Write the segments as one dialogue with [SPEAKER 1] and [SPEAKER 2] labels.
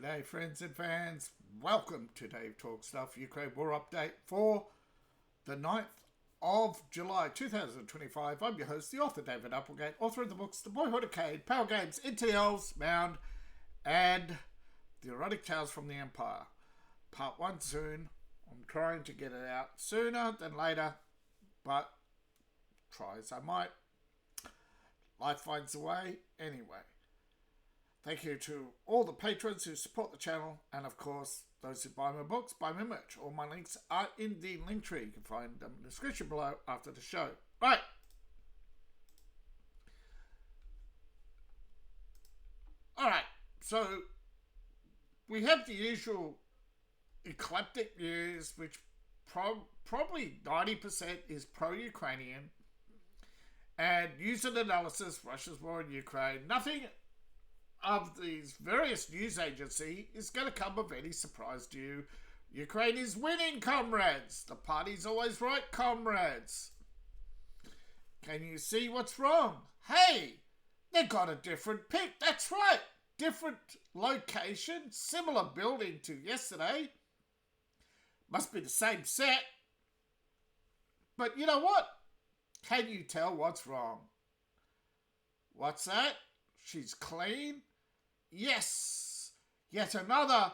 [SPEAKER 1] G'day friends and fans, welcome to Dave Talk Stuff Ukraine War Update for the 9th of July 2025. I'm your host, the author David Applegate, author of the books The Boyhood Arcade, Power Games, Into the Elves, Mound, and The Erotic Tales from the Empire. Part 1 soon. I'm trying to get it out sooner than later, but try as I might. Life finds a way anyway. Thank you to all the patrons who support the channel, and of course, those who buy my books, buy my merch. All my links are in the link tree. You can find them in the description below after the show. Right. Alright, so we have the usual eclectic news, which probably 90% is pro-Ukrainian, and news and analysis, Russia's war in Ukraine. Nothing of these various news agencies is going to come of any surprise to you. Ukraine is winning, comrades. The party's always right, comrades. Can you see what's wrong? Hey, they got a different pick. That's right. Different location, similar building to yesterday. Must be the same set. But you know what? Can you tell what's wrong? What's that? She's clean? Yes, yet another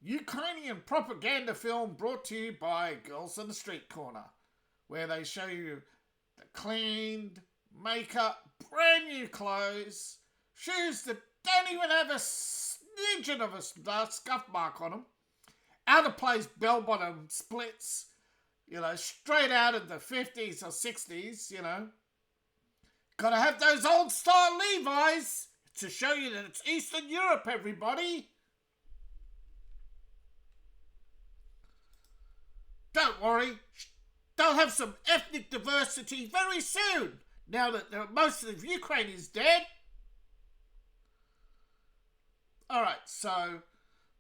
[SPEAKER 1] Ukrainian propaganda film brought to you by Girls on the Street Corner, where they show you the cleaned, makeup, brand new clothes, shoes that don't even have a smidgen of a scuff mark on them, out of place bell-bottom splits, straight out of the 50s or 60s, Gotta have those old style Levi's to show you that it's Eastern Europe, everybody. Don't worry, they'll have some ethnic diversity very soon, now that most of Ukraine is dead. Alright, so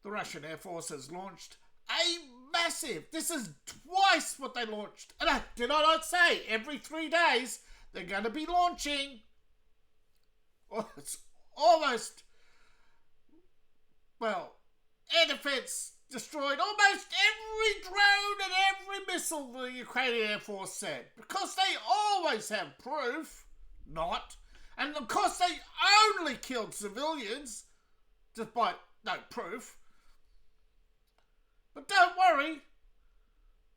[SPEAKER 1] the Russian Air Force has launched a massive, this is twice what they launched, and did I not say every 3 days, they're going to be launching. Well, it's almost, air defense destroyed almost every drone and every missile the Ukrainian Air Force said. Because they always have proof, not. And of course they only killed civilians, despite no proof. But don't worry,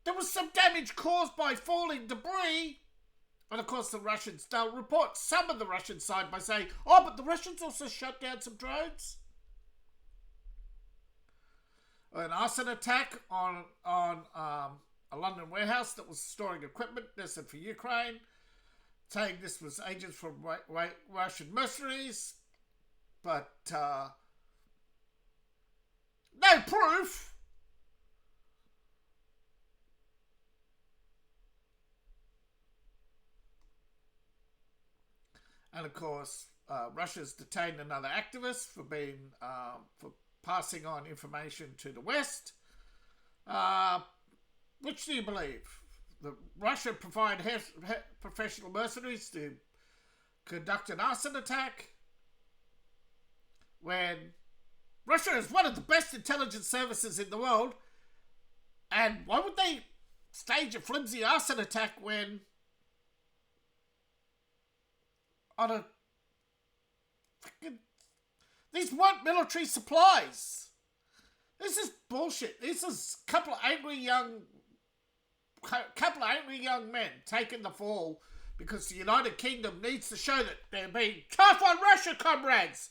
[SPEAKER 1] there was some damage caused by falling debris. And of course the Russians, they'll report some of the Russian side by saying, oh, but the Russians also shut down some drones. An arson attack on a London warehouse that was storing equipment destined for Ukraine, saying this was agents from Russian mercenaries, but no proof. And of course, Russia's detained another activist for for passing on information to the West. Which do you believe? Russia provide professional mercenaries to conduct an arson attack when Russia is one of the best intelligence services in the world, and why would they stage a flimsy arson attack when these weren't military supplies? This is bullshit. This is a couple of angry young men taking the fall because the United Kingdom needs to show that they're being tough on Russia, comrades.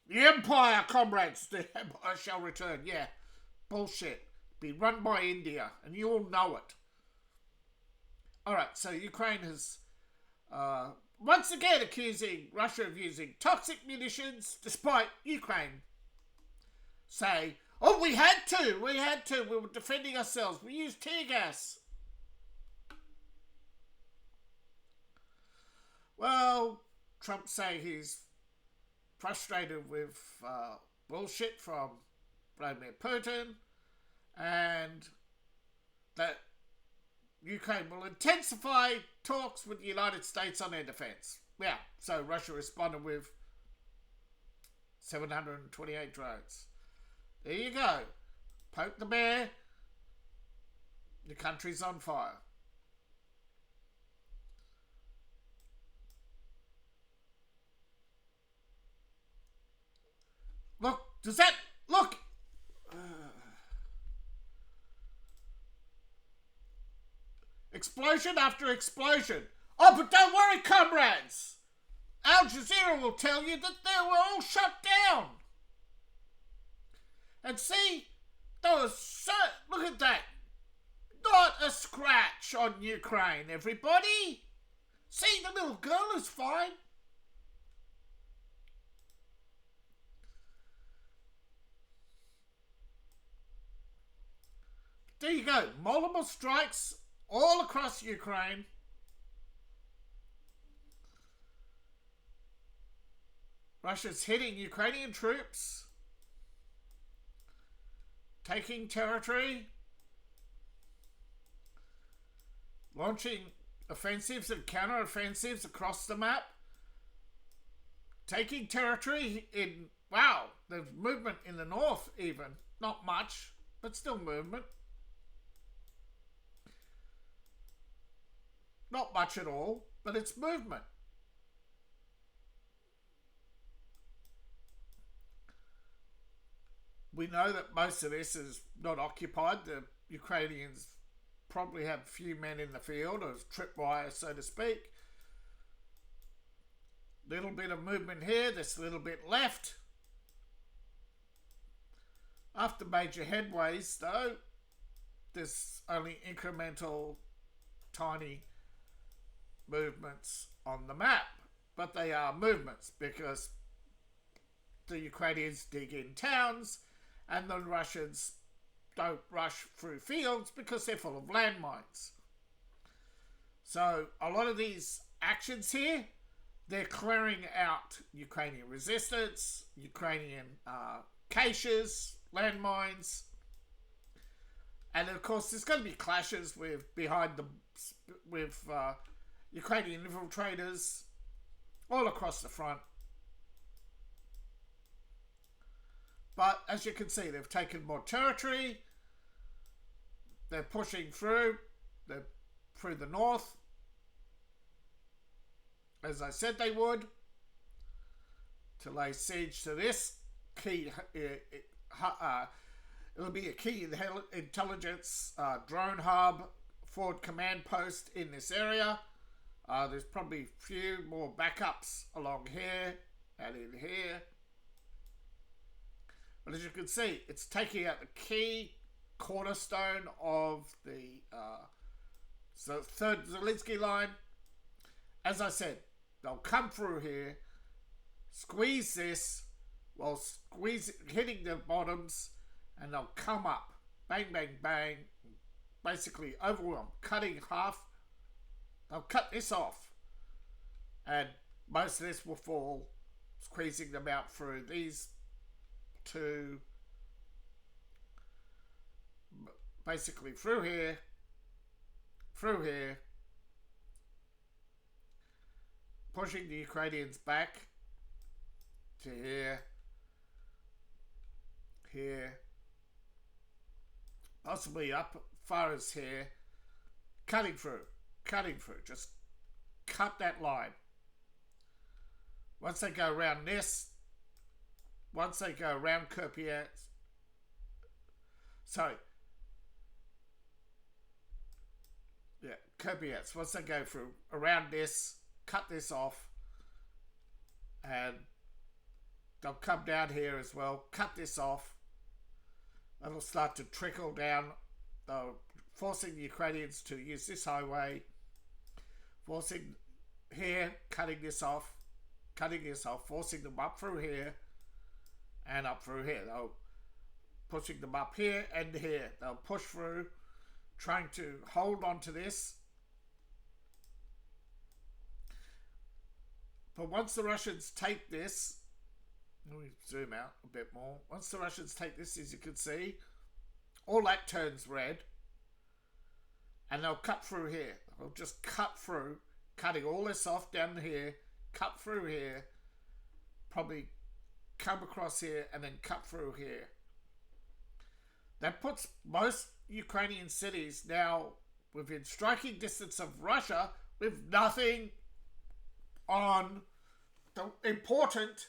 [SPEAKER 1] The Empire, comrades. The Empire shall return. Yeah, bullshit. Be run by India, and you all know it. Alright, so Ukraine has once again accusing Russia of using toxic munitions, despite Ukraine say, oh, we had to, we were defending ourselves, we used tear gas. Well, Trump saying he's frustrated with bullshit from Vladimir Putin, and that Ukraine will intensify talks with the United States on air defense. Yeah, so Russia responded with 728 drones. There you go. Poke the bear. The country's on fire. Look, does that... Look! Explosion after explosion. Oh, but don't worry, comrades. Al Jazeera will tell you that they were all shut down. And see, look at that. Not a scratch on Ukraine, everybody. See, the little girl is fine. There you go. Multiple strikes all across Ukraine. Russia's hitting Ukrainian troops, taking territory, launching offensives and counter-offensives across the map, taking territory in, wow, there's movement in the north even. Not much, but still movement. Not much at all, but it's movement. We know that most of this is not occupied. The Ukrainians probably have a few men in the field, or tripwire, so to speak. Little bit of movement here, this little bit left. After major headways, though, there's only incremental, tiny movements on the map. But they are movements because the Ukrainians dig in towns and the Russians don't rush through fields because they're full of landmines. So a lot of these actions here, they're clearing out Ukrainian resistance, Ukrainian caches, landmines. And of course there's going to be clashes with Ukrainian infiltrators all across the front. But as you can see, they've taken more territory. They're pushing through. They're through the north, as I said they would, to lay siege to this key. It'll be a key intelligence drone hub, forward command post in this area. There's probably a few more backups along here and in here. But as you can see, it's taking out the key cornerstone of the third Zelensky line. As I said, they'll come through here, squeeze this, while hitting the bottoms, and they'll come up, bang, bang, bang, basically overwhelm, cutting half. They'll cut this off, and most of this will fall, squeezing them out through these two, basically through here, pushing the Ukrainians back to here, possibly up as far as here, cutting through, just cut that line. Once they go around this, once they go around Kupiansk, once they go through around this, cut this off, and they'll come down here as well, cut this off. It'll start to trickle down, forcing the Ukrainians to use this highway, forcing here, cutting this off, forcing them up through here, and up through here. They'll pushing them up here and here. They'll push through, trying to hold on to this. But once the Russians take this, let me zoom out a bit more. Once the Russians take this, as you can see, all that turns red, and they'll cut through here. They'll just cut through, cutting all this off down here, cut through here, probably come across here and then cut through here. That puts most Ukrainian cities now within striking distance of Russia with nothing on the important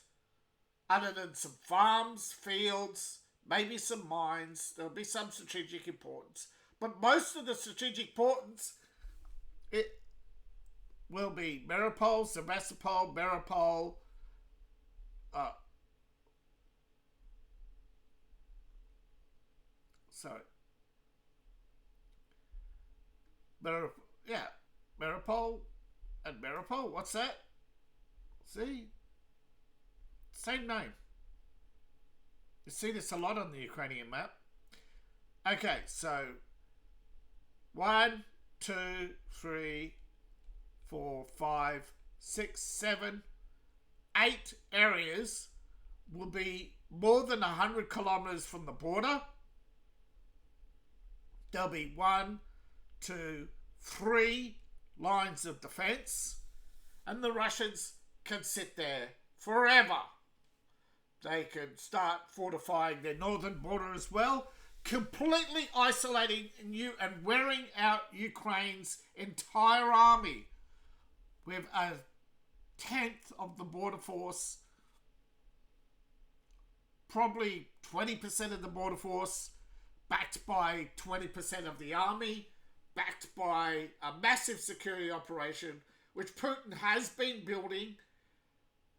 [SPEAKER 1] other than some farms, fields, maybe some mines. There'll be some strategic importance. But most of the strategic importance, it will be Mariupol, Sevastopol, Mariupol, Mariupol and Mariupol. What's that? See? Same name. You see this a lot on the Ukrainian map. Okay, so 1, 2, 3, 4, 5, 6, 7, 8 areas will be more than 100 kilometers from the border. There'll be 1, 2, 3 lines of defense, and the Russians can sit there forever. They can start fortifying their northern border as well, completely isolating you and wearing out Ukraine's entire army with a tenth of the border force, probably 20% of the border force, backed by 20% of the army, backed by a massive security operation, which Putin has been building.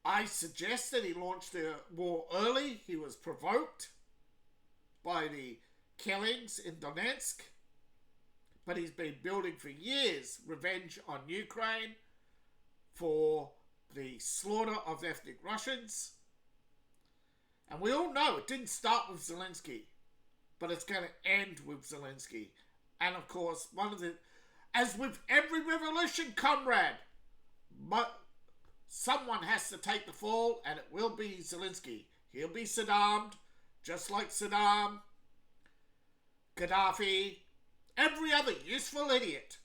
[SPEAKER 1] I suggest that he launched the war early. He was provoked by the killings in Donetsk. But he's been building for years revenge on Ukraine for the slaughter of ethnic Russians. And we all know it didn't start with Zelensky, but it's going to end with Zelensky. And of course, as with every revolution, comrade, but someone has to take the fall, and it will be Zelensky. He'll be Saddam, just like Saddam, Gaddafi, every other useful idiot.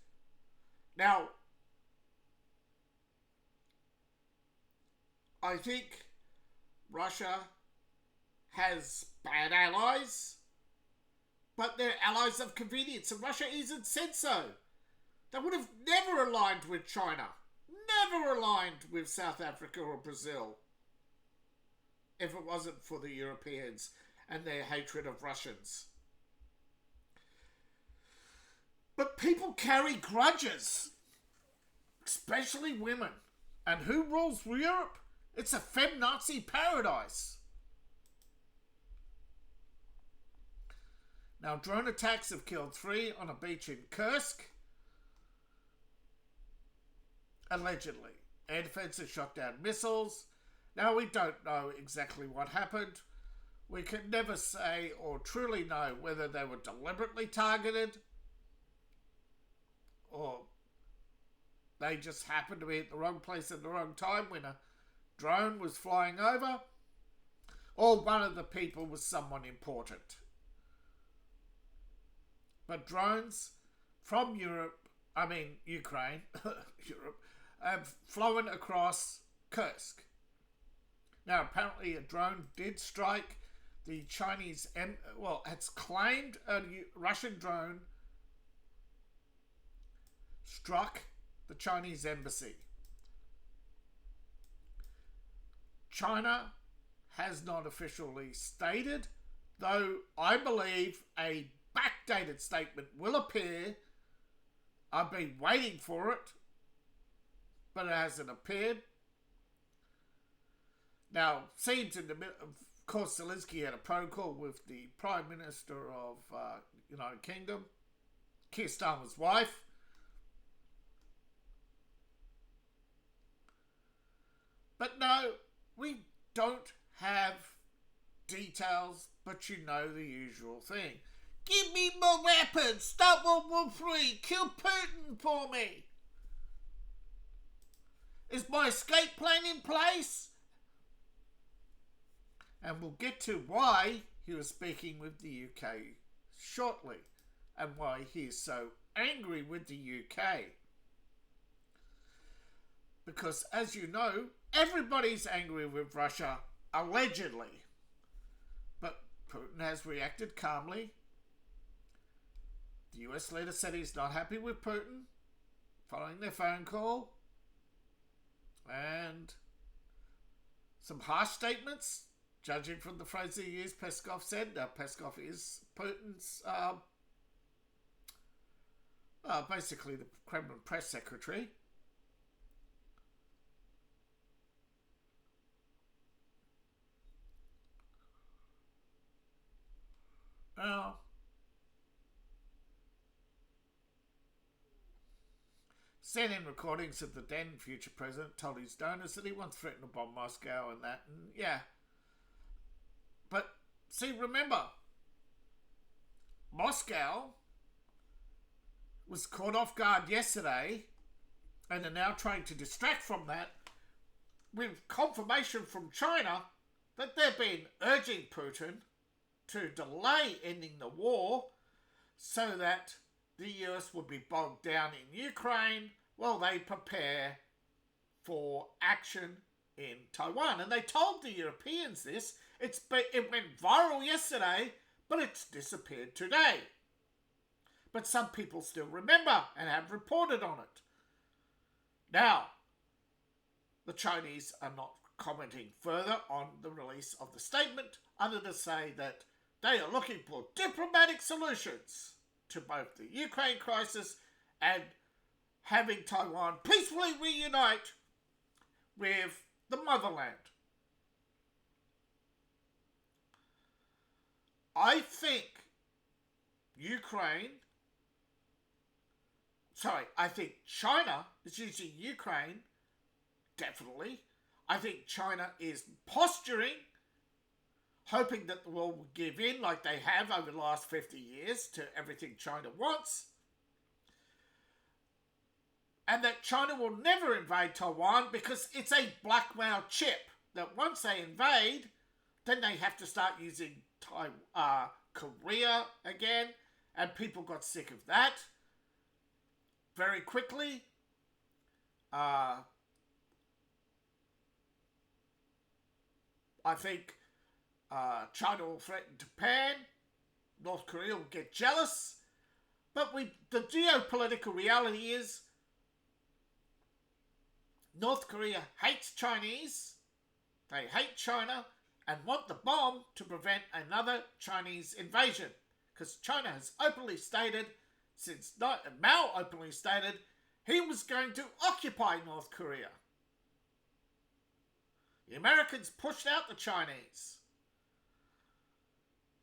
[SPEAKER 1] Now, I think Russia has bad allies, but they're allies of convenience, and Russia isn't said so. They would have never aligned with China. Never aligned with South Africa or Brazil if it wasn't for the Europeans and their hatred of Russians. But people carry grudges, especially women. And who rules Europe? It's a feminazi paradise. Now, drone attacks have killed 3 on a beach in Kursk. Allegedly. Air defense has shot down missiles. Now, we don't know exactly what happened. We can never say or truly know whether they were deliberately targeted or they just happened to be at the wrong place at the wrong time when a drone was flying over, or one of the people was someone important. But drones from Ukraine, Europe, have flown across Kursk. Now, apparently a drone did strike the Chinese, it's claimed a Russian drone struck the Chinese embassy. China has not officially stated, though I believe a backdated statement will appear. I've been waiting for it, but it hasn't appeared. Now, seems in the middle, of course, Zelensky had a phone call with the Prime Minister of United Kingdom, Keir Starmer's wife. But no, we don't have details, but you know the usual thing. Give me more weapons! Stop World War III! Kill Putin for me! Is my escape plan in place? And we'll get to why he was speaking with the UK shortly, and why he is so angry with the UK. Because, as you know, everybody's angry with Russia allegedly. But Putin has reacted calmly. The US leader said he's not happy with Putin following their phone call. And some harsh statements, judging from the phrase he used, Peskov said. Now, Peskov is Putin's, basically the Kremlin press secretary. Now, CNN recordings of the then future president told his donors that he once threatened to bomb Moscow and that, and yeah. But, see, remember, Moscow was caught off guard yesterday and are now trying to distract from that with confirmation from China that they've been urging Putin to delay ending the war so that the US would be bogged down in Ukraine while they prepare for action in Taiwan. And they told the Europeans this. It went viral yesterday, but it's disappeared today. But some people still remember and have reported on it. Now, the Chinese are not commenting further on the release of the statement, other than to say that they are looking for diplomatic solutions to both the Ukraine crisis and having Taiwan peacefully reunite with the motherland. I think China is using Ukraine, definitely. I think China is posturing, hoping that the world will give in like they have over the last 50 years to everything China wants. And that China will never invade Taiwan because it's a blackmail chip that once they invade, then they have to start using Korea again, and people got sick of that very quickly. I think China will threaten Japan. North Korea will get jealous. But the geopolitical reality is North Korea hates Chinese. They hate China and want the bomb to prevent another Chinese invasion. Because China has openly stated, Mao openly stated, he was going to occupy North Korea. The Americans pushed out the Chinese.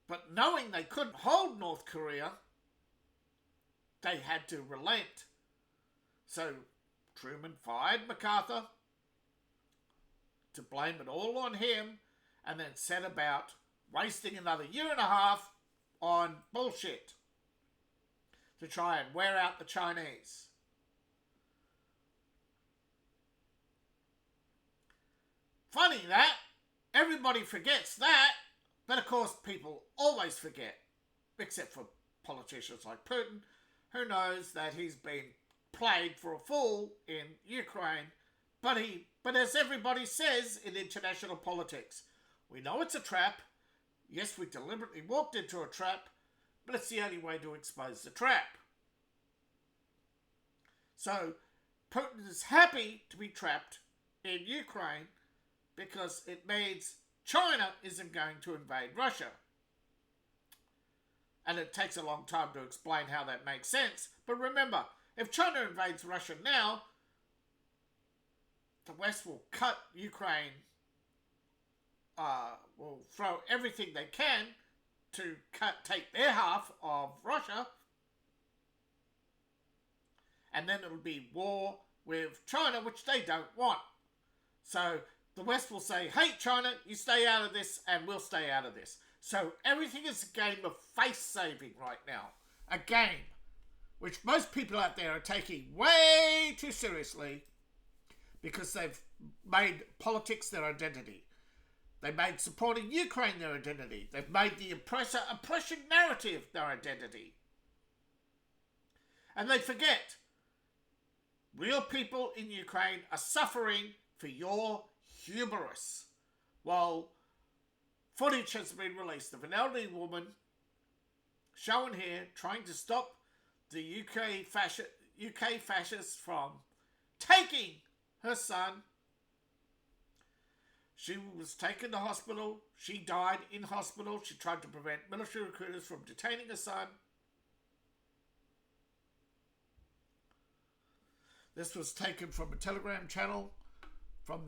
[SPEAKER 1] But knowing they couldn't hold North Korea, they had to relent. So Truman fired MacArthur to blame it all on him and then set about wasting another year and a half on bullshit to try and wear out the Chinese. Funny that. Everybody forgets that. But of course people always forget. Except for politicians like Putin, who knows that he's been played for a fool in Ukraine. But as everybody says in international politics, we know it's a trap. Yes, we deliberately walked into a trap, but it's the only way to expose the trap. So Putin is happy to be trapped in Ukraine because it means China isn't going to invade Russia. And it takes a long time to explain how that makes sense. But remember, if China invades Russia now, the West will cut Ukraine, will throw everything they can to take their half of Russia, and then it'll be war with China, which they don't want. So the West will say, hey China, you stay out of this and we'll stay out of this. So everything is a game of face-saving right now. A game which most people out there are taking way too seriously because they've made politics their identity. They made supporting Ukraine their identity. They've made the oppression narrative their identity. And they forget real people in Ukraine are suffering for your hubris, while footage has been released of an elderly woman, shown here, trying to stop the UK fascists from taking her son. She was taken to hospital. She died in hospital. She tried to prevent military recruiters from detaining her son. This was taken from a Telegram channel from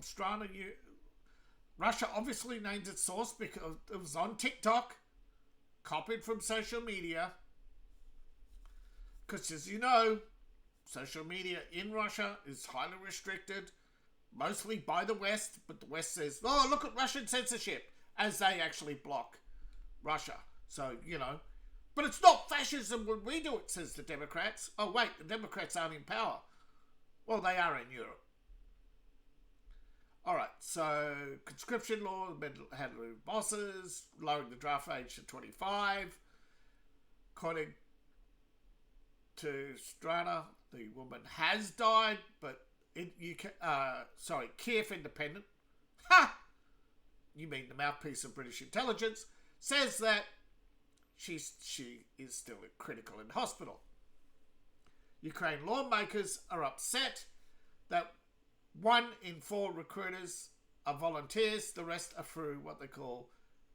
[SPEAKER 1] Strana. Russia obviously named its source because it was on TikTok, copied from social media. Because, as you know, social media in Russia is highly restricted, mostly by the West, but the West says, oh, look at Russian censorship, as they actually block Russia. So, you know, but it's not fascism when we do it, says the Democrats. Oh, wait, the Democrats aren't in power. Well, they are in Europe. All right, so conscription law, handling bosses, lowering the draft age to 25. According to Strana, the woman has died, but Kiev Independent, you mean the mouthpiece of British intelligence, says that she is still critical in hospital. Ukraine lawmakers are upset that 1 in 4 recruiters are volunteers. The rest are through what they call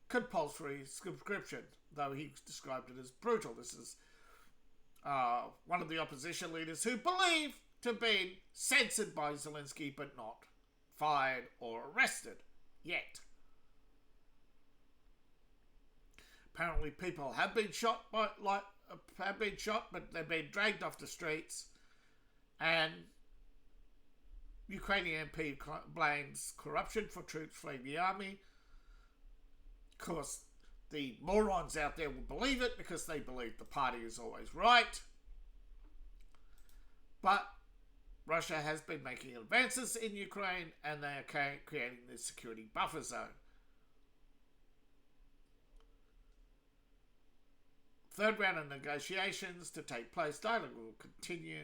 [SPEAKER 1] compulsory subscription, though he described it as brutal. This is one of the opposition leaders who believe to have been censored by Zelensky but not fired or arrested yet. Apparently people have been shot, but they've been dragged off the streets, and Ukrainian MP blames corruption for troops fleeing the army. Of course, the morons out there will believe it because they believe the party is always right. But Russia has been making advances in Ukraine, and they are creating this security buffer zone. Third round of negotiations to take place. Dialogue will continue.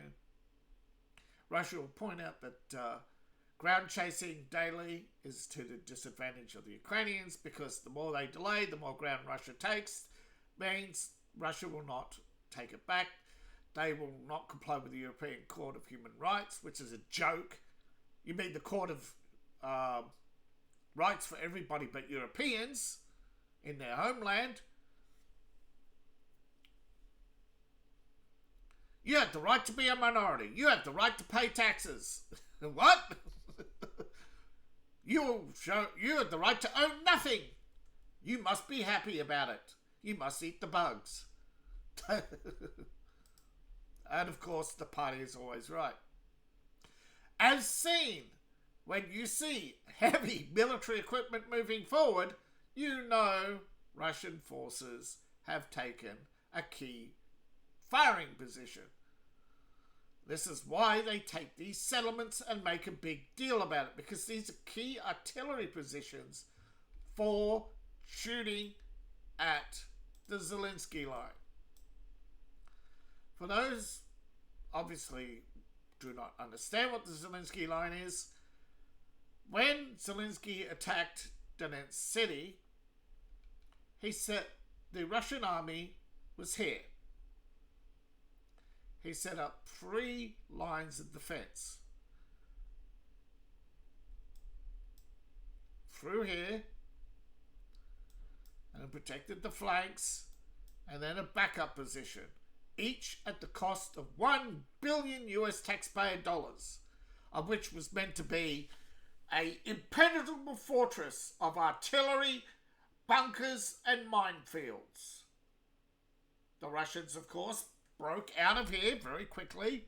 [SPEAKER 1] Russia will point out that ground chasing daily is to the disadvantage of the Ukrainians, because the more they delay, the more ground Russia takes. Means Russia will not take it back. They will not comply with the European Court of Human Rights, which is a joke. You mean the Court of Rights for everybody but Europeans in their homeland? You have the right to be a minority. You have the right to pay taxes. What? You have the right to own nothing. You must be happy about it. You must eat the bugs. And of course, the party is always right. As seen, when you see heavy military equipment moving forward, you know Russian forces have taken a key firing position. This is why they take these settlements and make a big deal about it, because these are key artillery positions for shooting at the Zelensky line. For those obviously do not understand what the Zelensky line is, when Zelensky attacked Donetsk city, he said the Russian army was here. He set up 3 lines of defense. Through here, and protected the flanks, and then a backup position, each at the cost of $1 billion US taxpayer dollars, of which was meant to be an impenetrable fortress of artillery, bunkers, and minefields. The Russians, of course, broke out of here very quickly,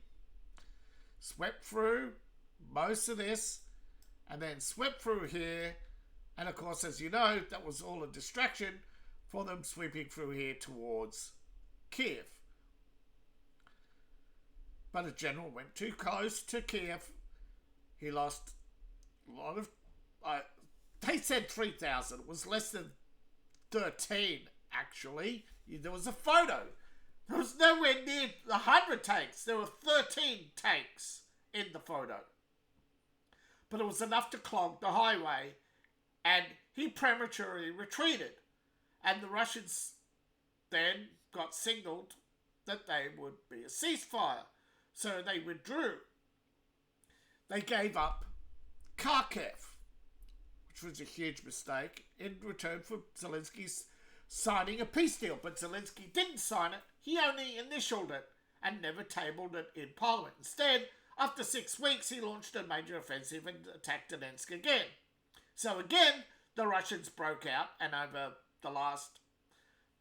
[SPEAKER 1] swept through most of this, and then swept through here. And of course, as you know, that was all a distraction for them sweeping through here towards Kiev. But a general went too close to Kiev. He lost a lot of... they said 3,000. It was less than 13, actually. There was a photo. There was nowhere near 100 tanks. There were 13 tanks in the photo. But it was enough to clog the highway and he prematurely retreated. And the Russians then got signalled that they would be a ceasefire. So they withdrew. They gave up Kharkiv, which was a huge mistake, in return for Zelensky's signing a peace deal. But Zelensky didn't sign it. He only initialed it and never tabled it in Parliament. Instead, after 6 weeks, he launched a major offensive and attacked Donetsk again. So again, the Russians broke out, and over the last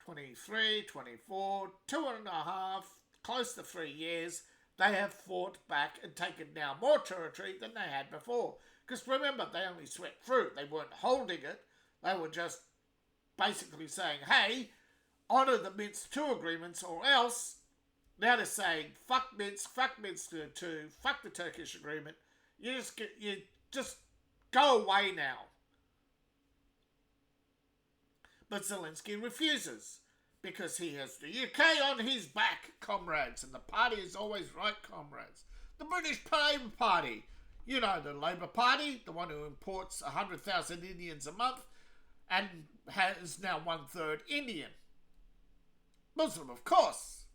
[SPEAKER 1] 23, 24, 2.5, close to 3 years, they have fought back and taken now more territory than they had before. Because remember, they only swept through. They weren't holding it. They were just basically saying, hey, honour the Minsk II agreements or else. Now they're saying, fuck Minsk II, fuck the Turkish agreement. You just go away now. But Zelensky refuses, because he has the UK on his back, comrades, and the party is always right, comrades. The British Labour Party, you know, the Labour Party, the one who imports 100,000 Indians a month and has now 1/3 Indian. Muslim, of course,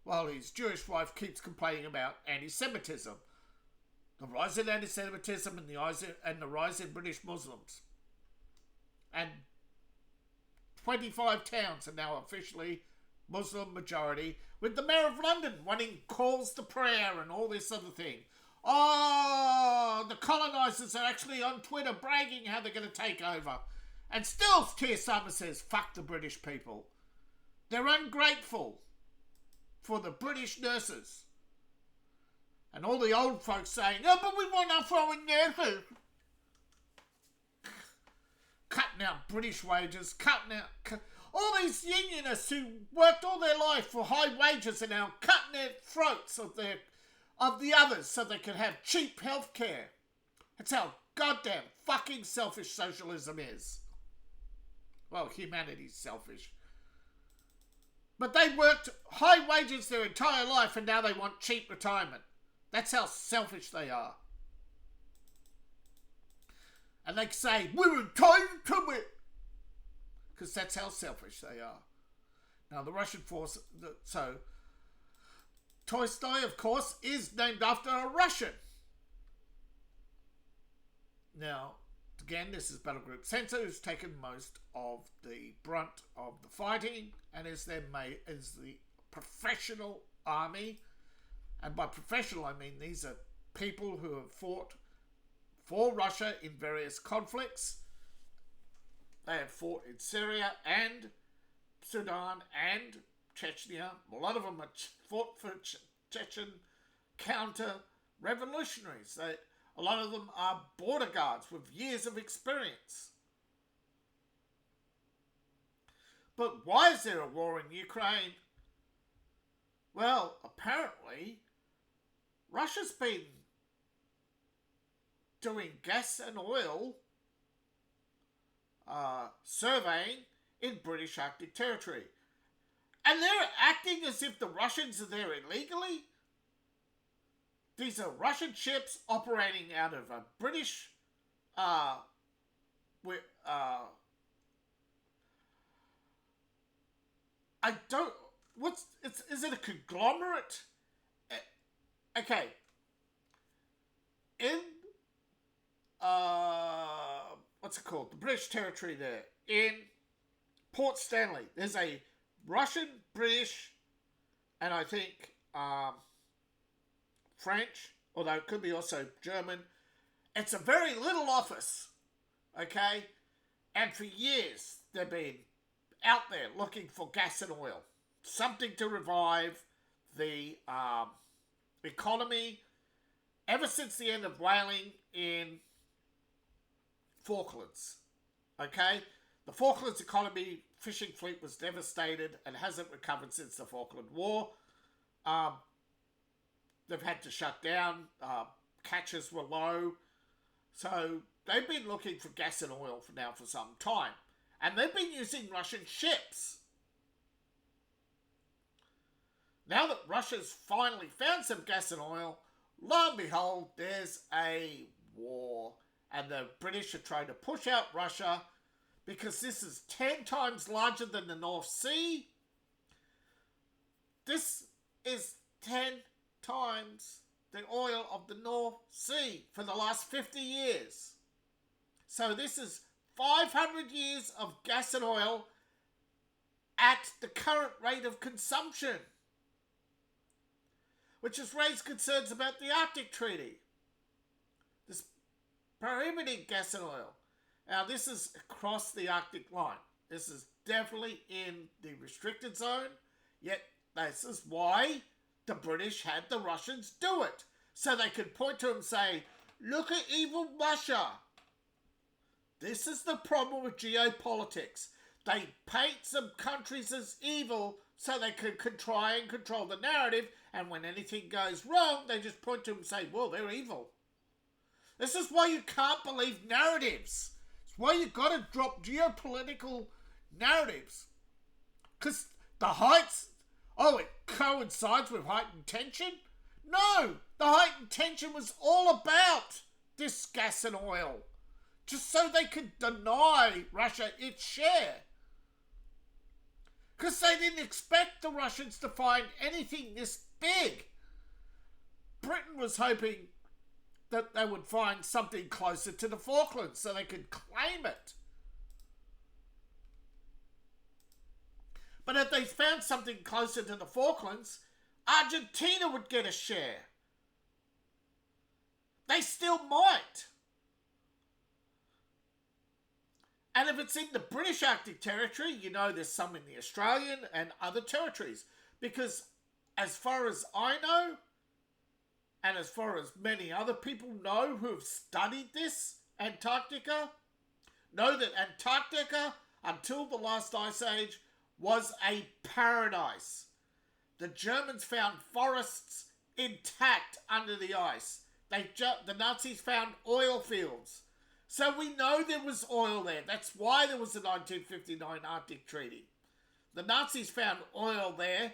[SPEAKER 1] while his Jewish wife keeps complaining about anti-Semitism. The rise in anti-Semitism and the rise in British Muslims. And 25 towns are now officially Muslim majority, with the Mayor of London wanting calls to prayer and all this other thing. Oh, the colonisers are actually on Twitter bragging how they're going to take over. And still Keir Starmer says, fuck the British people. They're ungrateful for the British nurses. And all the old folks saying, oh, but we want our foreign nurses. Cutting out British wages, all these unionists who worked all their life for high wages are now cutting their throats of the others so they can have cheap health care. That's how goddamn fucking selfish socialism is. Well, humanity's selfish. But they worked high wages their entire life and now they want cheap retirement. That's how selfish they are. And they say, we're entitled to it. Because that's how selfish they are. Now, the Russian force... So, Tolstoy, of course, is named after a Russian. Now, again, this is Battle Group Censor, who's taken most of the brunt of the fighting and is the professional army. And by professional, I mean these are people who have fought for Russia in various conflicts. They have fought in Syria and Sudan and Chechnya. A lot of them have fought for Chechen counter-revolutionaries. A lot of them are border guards with years of experience. But why is there a war in Ukraine? Well, apparently, Russia's been doing gas and oil surveying in British Arctic territory. And they're acting as if the Russians are there illegally. These are Russian ships operating out of a British is it a conglomerate? Okay. In what's it called? The British territory there. In Port Stanley, there's a Russian, British, and I think French, although it could be also German. It's a very little office, okay? And for years, they've been out there looking for gas and oil. Something to revive the economy ever since the end of whaling in Falklands, okay? The Falklands economy, fishing fleet was devastated and hasn't recovered since the Falkland War. They've had to shut down. Catches were low. So they've been looking for gas and oil for some time. And they've been using Russian ships. Now that Russia's finally found some gas and oil, lo and behold, there's a war. And the British are trying to push out Russia because this is 10 times larger than the North Sea. This is 10 times the oil of the North Sea for the last 50 years. So this is 500 years of gas and oil at the current rate of consumption, which has raised concerns about the Arctic Treaty. This prohibiting gas and oil. Now, this is across the Arctic line. This is definitely in the restricted zone, yet this is why the British had the Russians do it. So they could point to them and say, look at evil Russia. This is the problem with geopolitics. They paint some countries as evil so they can try and control the narrative, and when anything goes wrong, they just point to them and say, well, they're evil. This is why you can't believe narratives. It's why you've got to drop geopolitical narratives. Because the heights, it coincides with heightened tension? No, the heightened tension was all about this gas and oil, just so they could deny Russia its share. Because they didn't expect the Russians to find anything this big. Britain was hoping that they would find something closer to the Falklands so they could claim it. But if they found something closer to the Falklands, Argentina would get a share. They still might. And if it's in the British Arctic territory, you know there's some in the Australian and other territories. Because as far as I know, and as far as many other people know who have studied this, Antarctica, know that Antarctica, until the last ice age, was a paradise. The Germans found forests intact under the ice. The Nazis found oil fields. So we know there was oil there. That's why there was the 1959 Arctic Treaty. The Nazis found oil there,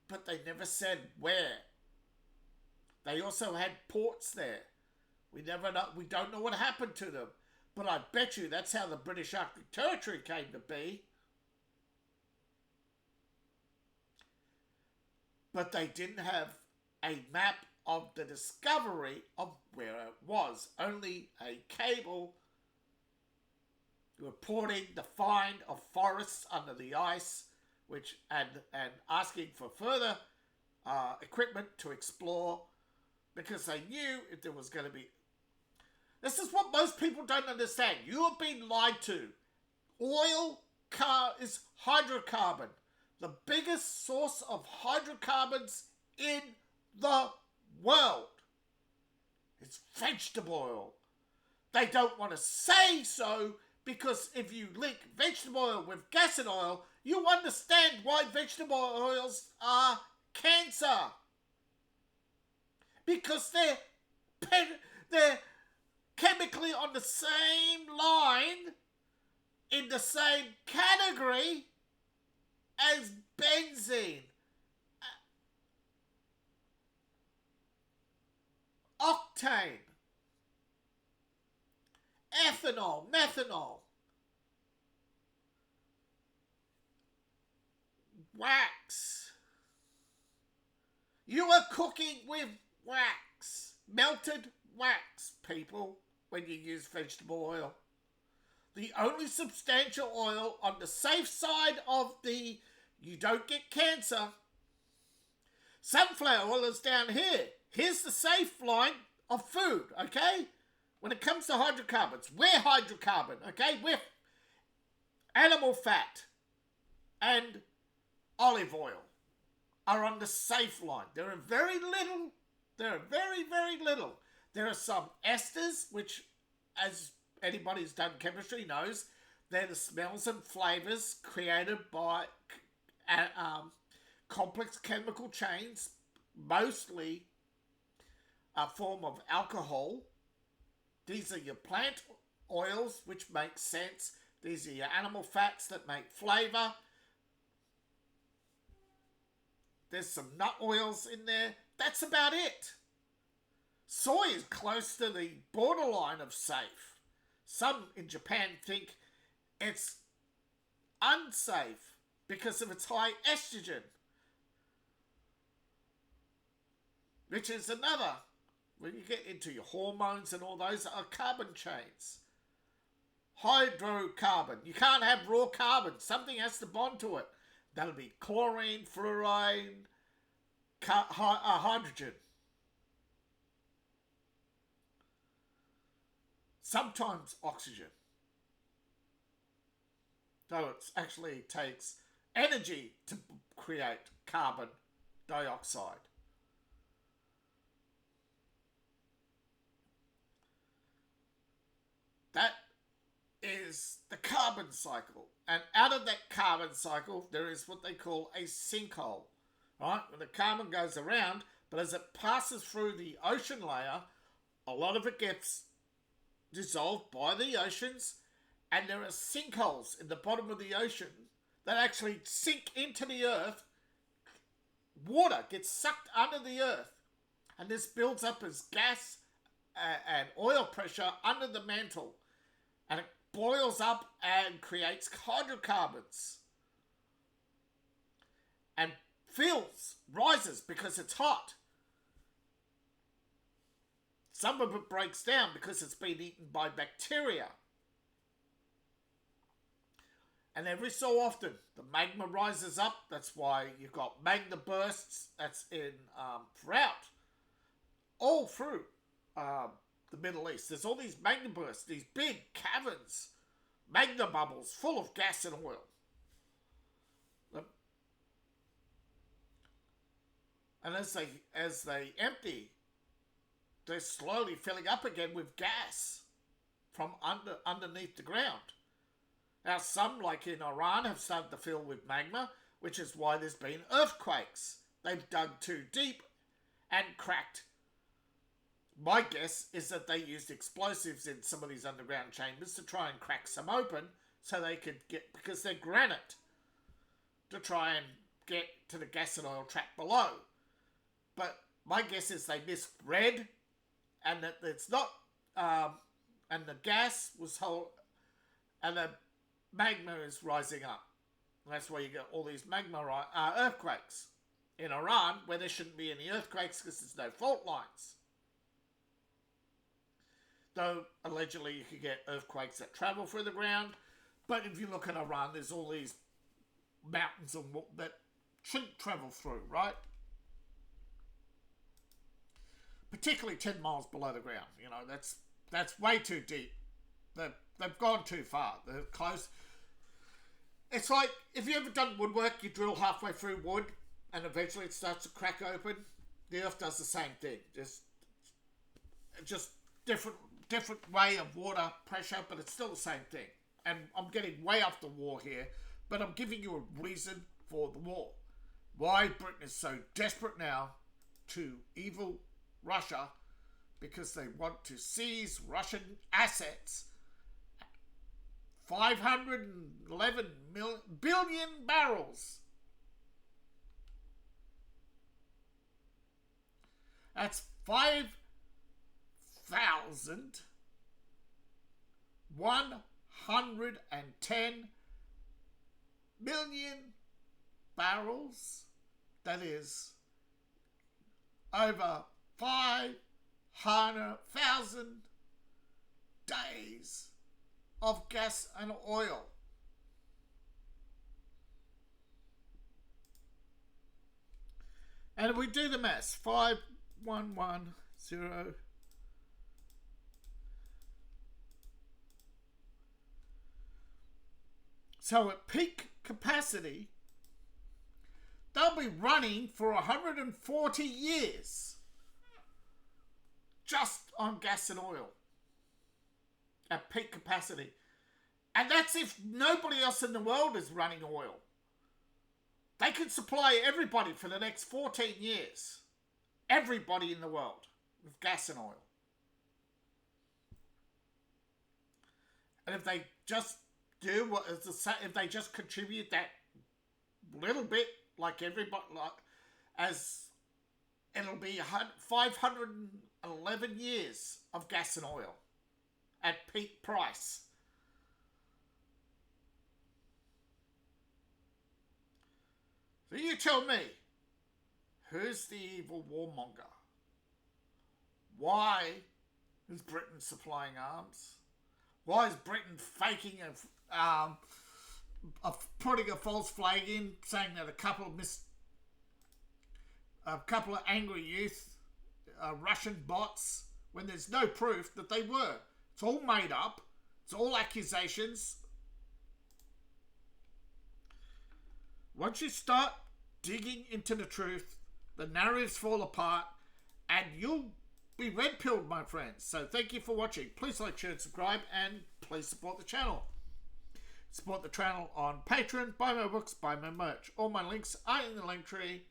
[SPEAKER 1] but they never said where. They also had ports there. We don't know what happened to them. But I bet you that's how the British Arctic Territory came to be. But they didn't have a map of the discovery of where it was. Only a cable reporting the find of forests under the ice, and asking for further equipment to explore, because they knew if there was going to be... This is what most people don't understand. You have been lied to. Oil is hydrocarbon. The biggest source of hydrocarbons in the world. It's vegetable oil. They don't want to say so because if you link vegetable oil with gas and oil, you understand why vegetable oils are cancer. Because they're chemically on the same line, in the same category as benzene, octane, ethanol, methanol, wax. You are cooking with wax, melted wax, people, when you use vegetable oil. The only substantial oil on the safe side of the you don't get cancer. Sunflower oil is down here. Here's the safe line of food, okay? When it comes to hydrocarbons, we're hydrocarbon, okay? We're animal fat and olive oil are on the safe line. There are very little. There are very, very little. There are some esters, which, as anybody who's done chemistry knows, they're the smells and flavors created by complex chemical chains, mostly a form of alcohol. These are your plant oils, which make sense. These are your animal fats that make flavor. There's some nut oils in there. That's about it. Soy is close to the borderline of safe. Some in Japan think it's unsafe because of its high estrogen, which is another, when you get into your hormones and all those, are carbon chains. Hydrocarbon. You can't have raw carbon. Something has to bond to it. That'll be chlorine, fluorine, hydrogen. Sometimes oxygen. So it actually takes energy to create carbon dioxide. That is the carbon cycle. And out of that carbon cycle, there is what they call a sinkhole. Right? When the carbon goes around, but as it passes through the ocean layer, a lot of it gets dissolved by the oceans, and there are sinkholes in the bottom of the ocean that actually sink into the earth. Water gets sucked under the earth, and this builds up as gas and oil pressure under the mantle, and it boils up and creates hydrocarbons, and rises because it's hot. Some of it breaks down because it's been eaten by bacteria. And every so often, the magma rises up. That's why you've got magma bursts. That's in throughout, all through the Middle East. There's all these magma bursts, these big caverns, magma bubbles full of gas and oil. And as they empty, they're slowly filling up again with gas from underneath the ground. Now, some, like in Iran, have started to fill with magma, which is why there's been earthquakes. They've dug too deep and cracked. My guess is that they used explosives in some of these underground chambers to try and crack some open so they could get, because they're granite, to try and get to the gas and oil trapped below. But my guess is they misread, and that it's not, and the gas was whole, and the magma is rising up. And that's why you get all these magma earthquakes in Iran, where there shouldn't be any earthquakes because there's no fault lines. Though allegedly you could get earthquakes that travel through the ground, but if you look at Iran, there's all these mountains that shouldn't travel through, right? Particularly 10 miles below the ground. You know, that's way too deep. They've gone too far. They're close. It's like, if you ever done woodwork, you drill halfway through wood and eventually it starts to crack open. The earth does the same thing. Just different way of water pressure, but it's still the same thing. And I'm getting way off the war here, but I'm giving you a reason for the war. Why Britain is so desperate now to evil Russia, because they want to seize Russian assets. 511 billion barrels. That's 5,110 million barrels. That is over 500,000 days of gas and oil. And if we do the maths, 5110. So at peak capacity, they'll be running for 140 years just on gas and oil at peak capacity. And that's if nobody else in the world is running oil. They can supply everybody for the next 14 years. Everybody in the world with gas and oil. And if they just do what is if they just contribute that little bit, like everybody, like, as it'll be 11 years of gas and oil at peak price. So you tell me, who's the evil warmonger? Why is Britain supplying arms? Why is Britain faking putting a false flag in, saying that a couple of angry youth Russian bots, when there's no proof that they were? It's all made up. It's all accusations. Once you start digging into the truth, the narratives fall apart, and you'll be red-pilled, my friends. So thank you for watching. Please like, share, and subscribe, and please support the channel. Support the channel on Patreon, buy my books, buy my merch. All my links are in the link tree.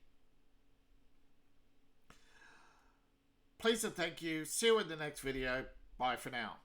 [SPEAKER 1] Please and thank you. See you in the next video. Bye for now.